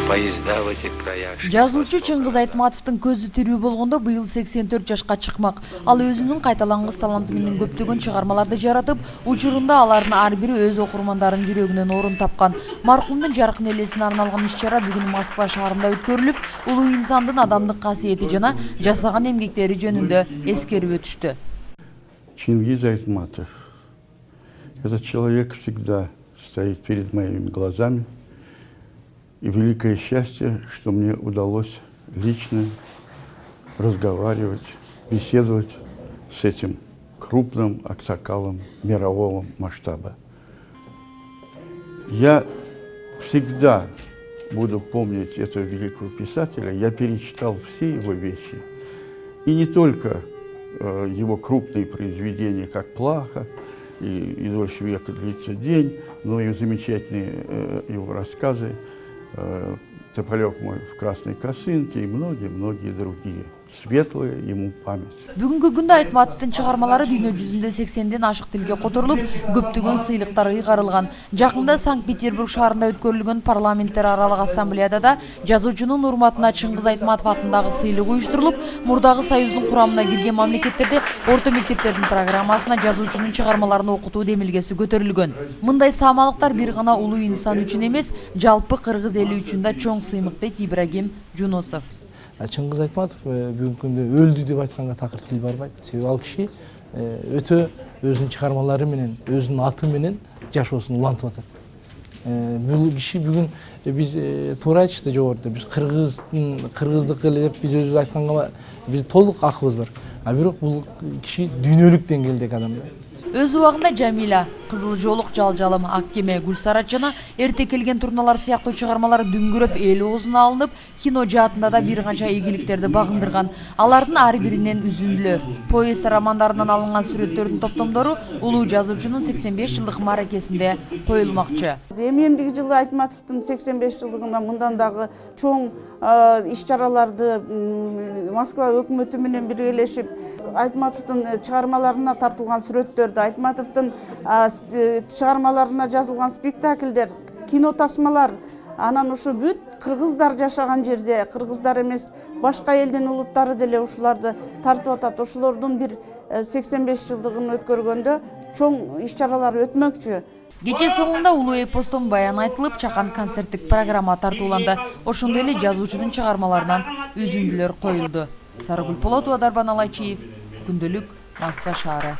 поезда в этих краях. Жазуучу Чыңгыз Айтматовдун көзү тирүү болгондо быйыл 84 жашка чыкмак. Ал өзүнүн кайталангыс таланты менен көптөгөн чыгармаларды жаратып, учурунда алардын ар бири өз окурмандарынын жүрөгүнөн орун тапкан. Маркумдун жаркын элесине арналган иш-чара бүгүн Москва шаарында өткөрүлүп, улуу инсандын адамдык касиети жана жасаган эмгектери жөнүндө эскерип өтүштү. Чингиз Айтматов. Этот человек всегда стоит перед моими глазами. И великое счастье, что мне удалось лично разговаривать, беседовать с этим крупным аксакалом мирового масштаба. Я всегда буду помнить этого великого писателя. Я перечитал все его вещи. И не только его крупные произведения, как «Плаха» и «Дольше века длится день», но и замечательные его рассказы «Тополек мой в красной косынке» и многие-многие другие. Светлая ему память. Бүгүнкү күндө Айтматовдун чыгармалары дүйнө жүзүндө 80ден ашык тилге которулуп, көптөгөн сыйлыктар ыйгарылган. Жакында Санкт-Петербург шаарында өткөрүлгөн парламенттер аралык ассамблеяда да жазуучунун урматына Чыңгыз Айтматов атындагы сыйлык уюштурулуп, мурдагы союздун курамына кирген мамлекеттерде орто мектептердин программасына жазуучунун чыгармаларын окутуу демилгеси көтөрүлгөн. Мындай саамалыктар бир гана улуу инсан үчүн эмес, жалпы кыргыз эли үчүн да чоң сыймык дейт Ибрагим Жунусов. Чыңгыз Айтматов бүгүнкү күндө өлдү деп айтканга такыр тил барбайт. Себеби ал киши өтө өзүнүн чыгармалары менен, өзүнүн аты менен жашоосун улантып атат. Бул киши бүгүн биз туура айтышты жогоруда, биз кыргыздык эле деп биз өзүбүз айтканга биз толук акыбыз бар. А бирок бул киши дүйнөлүк деңгээлдеги адам. Өз убагында Жамила, Кызыл жолук, Жалжалым, Ак кеме, Гүлсарат жана Эрте келген турналар сыяктуу чыгармалары дүңгүрөп эл оозуна алынып, кино жаатында да бир канча ийгиликтерди багындырган. Алардын ар биринен үзүндүлө, повесть романдарынан алынган сүрөттөрдүн топтомдору улуу жазуучунун 85 жылдык мааракесинде коюлмакчы. Эмемдиги жылы Айтматовдун 85 жылдыгына мындан дагы чоң иш-чараларды Москва өкмөтү менен биргелешип, Айтматовдун чыгармаларына тартылган сүрөттөрдү, Айтматовдун чыгармаларына жазылган спектакльдер, кино тасмалар, анан ушу бүт кыргыздар жашаган жерде, кыргыздар эмес, башка элдин улуттары деле ушуларды тартып атат. Ошолордун бир 85 жылдыгын өткөргөндө чоң иш-чаралар өтмөкчү. Кече соңунда улуу эпостон баян айтылып, чакан концерттик программа тартууланды. Ошондой эле жазуучунун чыгармаларынан үзүндүлөр коюлду. Сарыгүл Полотова, Дарбан Алайчиев, Күндөлүк, Москва шаары.